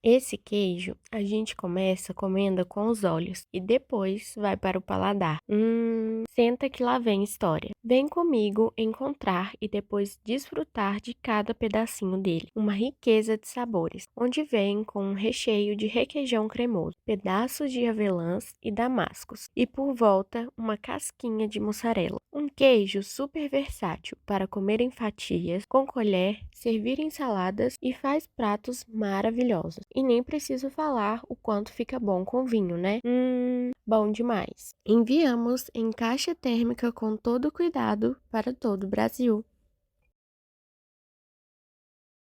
Esse queijo a gente começa comendo com os olhos e depois vai para o paladar. Senta que lá vem história. Vem comigo encontrar e depois desfrutar de cada pedacinho dele. Uma riqueza de sabores, onde vem com um recheio de requeijão cremoso, pedaços de avelãs e damascos e por volta uma casquinha de mussarela. Um queijo super versátil para comer em fatias, com colher, servir em saladas e faz pratos maravilhosos. E nem preciso falar o quanto fica bom com vinho, né? Bom demais. Enviamos em caixa térmica com todo cuidado para todo o Brasil.